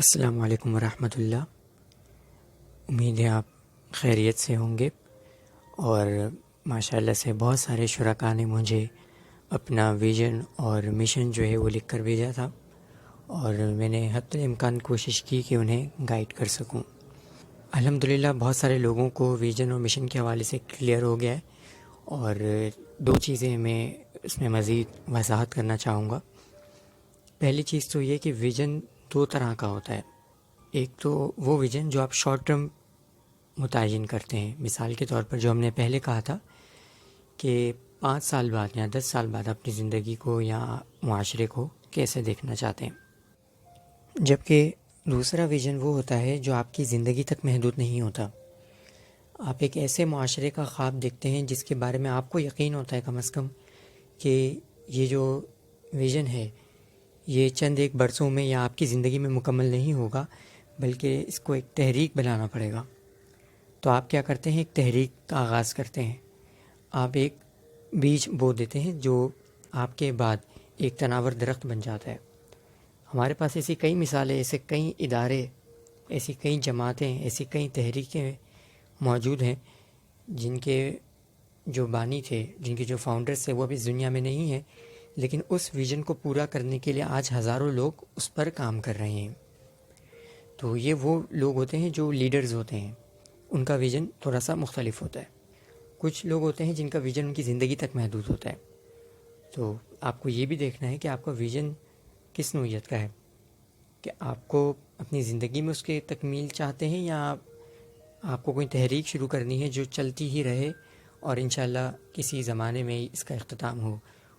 السلام علیکم ورحمۃ اللہ۔ امید ہے آپ خیریت سے ہوں گے، اور ماشاءاللہ سے بہت سارے شرکاء نے مجھے اپنا ویژن اور مشن جو ہے وہ لکھ کر بھیجا تھا، اور میں نے حتی الامکان کوشش کی کہ انہیں گائیڈ کر سکوں۔ الحمدللہ بہت سارے لوگوں کو ویژن اور مشن کے حوالے سے کلیئر ہو گیا ہے، اور دو چیزیں میں اس میں مزید وضاحت کرنا چاہوں گا۔ پہلی چیز تو یہ کہ ویژن دو طرح کا ہوتا ہے۔ ایک تو وہ ویژن جو آپ شارٹ ٹرم متعین کرتے ہیں، مثال کے طور پر جو ہم نے پہلے کہا تھا کہ 5 سال بعد یا 10 سال بعد اپنی زندگی کو یا معاشرے کو کیسے دیکھنا چاہتے ہیں، جبکہ دوسرا ویژن وہ ہوتا ہے جو آپ کی زندگی تک محدود نہیں ہوتا۔ آپ ایک ایسے معاشرے کا خواب دیکھتے ہیں جس کے بارے میں آپ کو یقین ہوتا ہے کم از کم کہ یہ جو ویژن ہے یہ چند ایک برسوں میں یا آپ کی زندگی میں مکمل نہیں ہوگا، بلکہ اس کو ایک تحریک بنانا پڑے گا۔ تو آپ کیا کرتے ہیں؟ ایک تحریک کا آغاز کرتے ہیں۔ آپ ایک بیج بو دیتے ہیں جو آپ کے بعد ایک تناور درخت بن جاتا ہے۔ ہمارے پاس ایسی کئی مثالیں، ایسے کئی ادارے، ایسی کئی جماعتیں، ایسی کئی تحریکیں موجود ہیں جن کے جو بانی تھے، جن کے جو فاؤنڈرز تھے وہ ابھی اس دنیا میں نہیں ہیں، لیکن اس ویژن کو پورا کرنے کے لیے آج ہزاروں لوگ اس پر کام کر رہے ہیں۔ تو یہ وہ لوگ ہوتے ہیں جو لیڈرز ہوتے ہیں، ان کا ویژن تھوڑا سا مختلف ہوتا ہے۔ کچھ لوگ ہوتے ہیں جن کا ویژن ان کی زندگی تک محدود ہوتا ہے۔ تو آپ کو یہ بھی دیکھنا ہے کہ آپ کا ویژن کس نوعیت کا ہے، کہ آپ کو اپنی زندگی میں اس کے تکمیل چاہتے ہیں، یا آپ کو کوئی تحریک شروع کرنی ہے جو چلتی ہی رہے اور انشاءاللہ کسی زمانے میں اس کا اختتام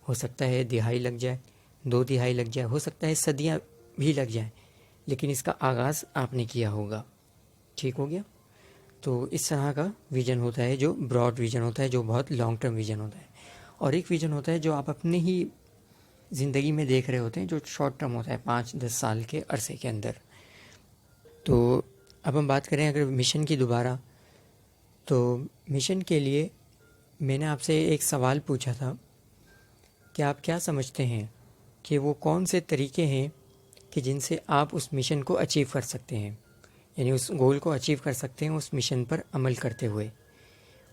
ہو سکتا ہے دہائی لگ جائے، 2 دہائی لگ جائے، ہو سکتا ہے صدیاں بھی لگ جائیں، لیکن اس کا آغاز آپ نے کیا ہوگا۔ ٹھیک ہو گیا؟ تو اس طرح کا ویژن ہوتا ہے جو براڈ ویژن ہوتا ہے، جو بہت لانگ ٹرم ویژن ہوتا ہے، اور ایک ویژن ہوتا ہے جو آپ اپنے ہی زندگی میں دیکھ رہے ہوتے ہیں، جو شارٹ ٹرم ہوتا ہے 5-10 سال کے عرصے کے اندر۔ تو اب ہم بات کریں اگر مشن کی دوبارہ، تو مشن کے لیے میں نے آپ سے ایک سوال پوچھا تھا کہ آپ کیا سمجھتے ہیں کہ وہ کون سے طریقے ہیں کہ جن سے آپ اس مشن کو اچیو کر سکتے ہیں، یعنی اس گول کو اچیو کر سکتے ہیں اس مشن پر عمل کرتے ہوئے۔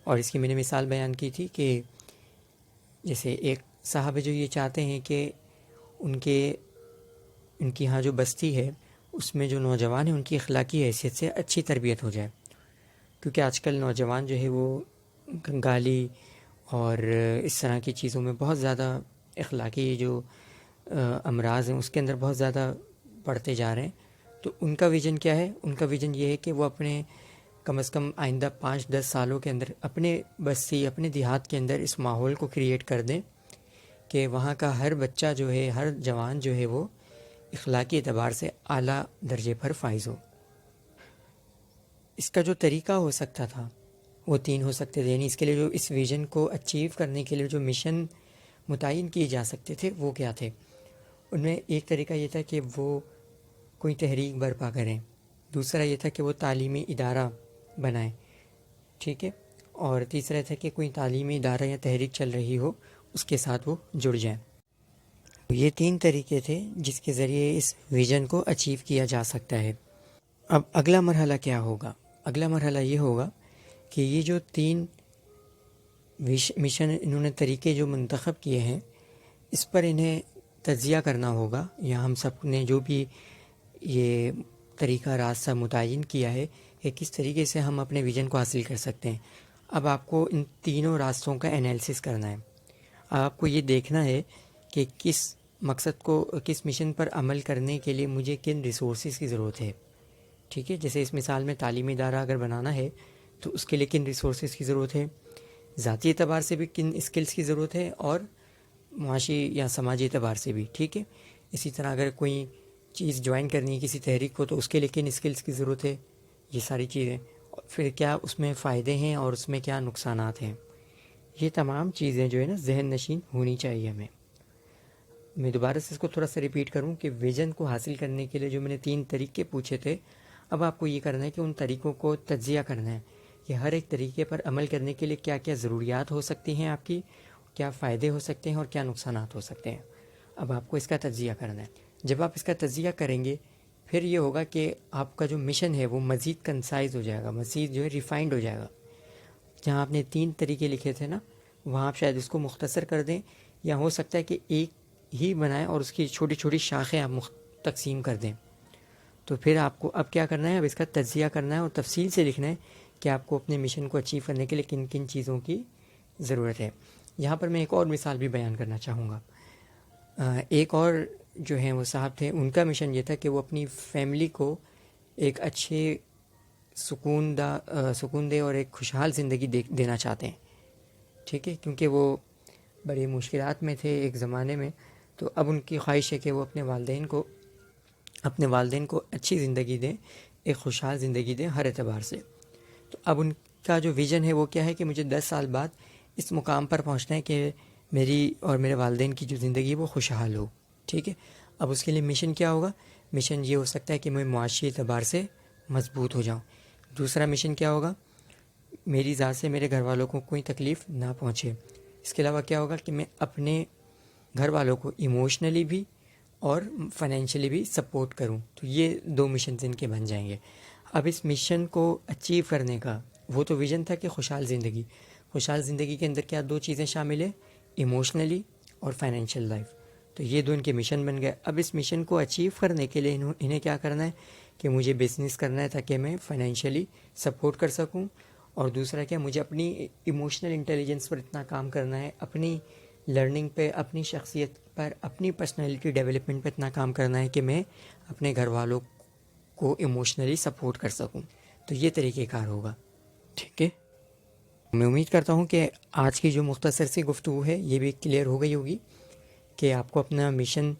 اور اس کی میں نے مثال بیان کی تھی کہ جیسے ایک صاحب جو یہ چاہتے ہیں کہ ان کی ہاں جو بستی ہے اس میں جو نوجوان ہیں ان کی اخلاقی حیثیت سے اچھی تربیت ہو جائے، کیونکہ آج کل نوجوان جو ہے وہ گالی اور اس طرح کی چیزوں میں بہت زیادہ اخلاقی جو امراض ہیں اس کے اندر بہت زیادہ بڑھتے جا رہے ہیں۔ تو ان کا ویژن کیا ہے؟ ان کا ویژن یہ ہے کہ وہ اپنے کم از کم آئندہ 5-10 سالوں کے اندر اپنے بستی، اپنے دیہات کے اندر اس ماحول کو کریٹ کر دیں کہ وہاں کا ہر بچہ جو ہے، ہر جوان جو ہے وہ اخلاقی اعتبار سے اعلیٰ درجے پر فائز ہو۔ اس کا جو طریقہ ہو سکتا تھا وہ 3 ہو سکتے تھے، یعنی اس کے لیے جو اس ویژن کو اچیو کرنے کے لیے جو مشن متعین کیے جا سکتے تھے وہ کیا تھے؟ ان میں ایک طریقہ یہ تھا کہ وہ کوئی تحریک برپا کریں، دوسرا یہ تھا کہ وہ تعلیمی ادارہ بنائیں، ٹھیک ہے، اور تیسرا تھا کہ کوئی تعلیمی ادارہ یا تحریک چل رہی ہو اس کے ساتھ وہ جڑ جائیں۔ یہ 3 طریقے تھے جس کے ذریعے اس ویژن کو اچیو کیا جا سکتا ہے۔ اب اگلا مرحلہ کیا ہوگا؟ اگلا مرحلہ یہ ہوگا کہ یہ جو 3 مشن انہوں نے طریقے جو منتخب کیے ہیں اس پر انہیں تجزیہ کرنا ہوگا، یا ہم سب نے جو بھی یہ طریقہ راستہ متعین کیا ہے کہ کس طریقے سے ہم اپنے ویژن کو حاصل کر سکتے ہیں۔ اب آپ کو ان تینوں راستوں کا انالیسس کرنا ہے۔ آپ کو یہ دیکھنا ہے کہ کس مقصد کو، کس مشن پر عمل کرنے کے لیے مجھے کن ریسورسز کی ضرورت ہے، ٹھیک ہے۔ جیسے اس مثال میں تعلیمی ادارہ اگر بنانا ہے تو اس کے لیے کن ریسورسز کی ضرورت ہے، ذاتی اعتبار سے بھی کن اسکلز کی ضرورت ہے، اور معاشی یا سماجی اعتبار سے بھی، ٹھیک ہے۔ اسی طرح اگر کوئی چیز جوائن کرنی ہے کسی تحریک کو تو اس کے لیے کن اسکلز کی ضرورت ہے، یہ ساری چیزیں، پھر کیا اس میں فائدے ہیں اور اس میں کیا نقصانات ہیں، یہ تمام چیزیں جو ہے نا ذہن نشین ہونی چاہیے ہمیں۔ میں دوبارہ سے اس کو تھوڑا سا ریپیٹ کروں کہ ویژن کو حاصل کرنے کے لیے جو میں نے 3 طریقے پوچھے تھے، اب آپ کو یہ کرنا ہے کہ ان طریقوں کو تجزیہ کرنا ہے کہ ہر ایک طریقے پر عمل کرنے کے لیے کیا کیا ضروریات ہو سکتی ہیں، آپ کی کیا فائدے ہو سکتے ہیں اور کیا نقصانات ہو سکتے ہیں۔ اب آپ کو اس کا تجزیہ کرنا ہے۔ جب آپ اس کا تجزیہ کریں گے پھر یہ ہوگا کہ آپ کا جو مشن ہے وہ مزید کنسائز ہو جائے گا، مزید جو ہے ریفائنڈ ہو جائے گا. جہاں آپ نے 3 طریقے لکھے تھے نا، وہاں آپ شاید اس کو مختصر کر دیں، یا ہو سکتا ہے کہ ایک ہی بنائیں اور اس کی چھوٹی چھوٹی شاخیں آپ تقسیم کر دیں. تو پھر آپ کو اب کیا کرنا ہے، اب اس کا تجزیہ کرنا ہے اور تفصیل سے لکھنا ہے کہ آپ کو اپنے مشن کو اچیو کرنے کے لیے کن کن چیزوں کی ضرورت ہے. یہاں پر میں ایک اور مثال بھی بیان کرنا چاہوں گا. ایک اور جو ہیں وہ صاحب تھے، ان کا مشن یہ تھا کہ وہ اپنی فیملی کو ایک اچھے سکون دہ اور ایک خوشحال زندگی دینا چاہتے ہیں. ٹھیک ہے، کیونکہ وہ بڑی مشکلات میں تھے ایک زمانے میں، تو اب ان کی خواہش ہے کہ وہ اپنے والدین کو اچھی زندگی دیں، ایک خوشحال زندگی دیں ہر اعتبار سے. تو اب ان کا جو ویژن ہے وہ کیا ہے کہ مجھے 10 سال بعد اس مقام پر پہنچنا ہے کہ میری اور میرے والدین کی جو زندگی ہے وہ خوشحال ہو. ٹھیک ہے، اب اس کے لیے مشن کیا ہوگا؟ مشن یہ ہو سکتا ہے کہ میں معاشی اعتبار سے مضبوط ہو جاؤں. دوسرا مشن کیا ہوگا؟ میری ذات سے میرے گھر والوں کو کوئی تکلیف نہ پہنچے. اس کے علاوہ کیا ہوگا کہ میں اپنے گھر والوں کو ایموشنلی بھی اور فائنینشلی بھی سپورٹ کروں. تو یہ 2 مشنز ان کے بن جائیں گے. اب اس مشن کو اچیو کرنے کا وہ تو ویژن تھا کہ خوشحال زندگی کے اندر کیا 2 چیزیں شامل ہیں؟ ایموشنلی اور فائنینشیل لائف. تو یہ 2 ان کے مشن بن گئے. اب اس مشن کو اچیو کرنے کے لیے انہیں کیا کرنا ہے کہ مجھے بزنس کرنا ہے تاکہ میں فائنینشیلی سپورٹ کر سکوں. اور دوسرا کیا، مجھے اپنی ایموشنل انٹیلیجنس پر اتنا کام کرنا ہے، اپنی لرننگ پہ، اپنی شخصیت پر، اپنی پرسنالٹی ڈیولپمنٹ پہ اتنا کام کرنا ہے کہ میں اپنے گھر والوں کو ایموشنلی سپورٹ کر سکوں. تو یہ طریقہ کار ہوگا. ٹھیک ہے، میں امید کرتا ہوں کہ آج کی جو مختصر سی گفتگو ہے یہ بھی کلیئر ہو گئی ہوگی کہ آپ کو اپنا مشن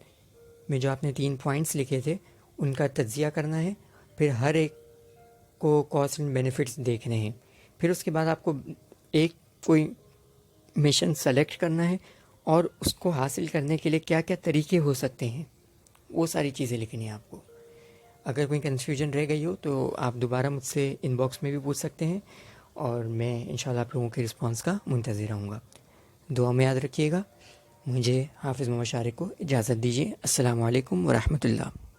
میں جو آپ نے 3 پوائنٹس لکھے تھے ان کا تجزیہ کرنا ہے، پھر ہر ایک کو کاسٹ اینڈ بینیفٹس دیکھنے ہیں، پھر اس کے بعد آپ کو کوئی مشن سلیکٹ کرنا ہے اور اس کو حاصل کرنے کے لیے کیا کیا طریقے ہو سکتے ہیں وہ ساری چیزیں لکھنی ہیں آپ کو. اگر کوئی کنفیوژن رہ گئی ہو تو آپ دوبارہ مجھ سے ان باکس میں بھی پوچھ سکتے ہیں اور میں انشاءاللہ آپ لوگوں کے رسپانس کا منتظر رہوں گا. دعا میں یاد رکھیے گا. مجھے حافظ محمد شارق کو اجازت دیجیے. السلام علیکم ورحمۃ اللہ.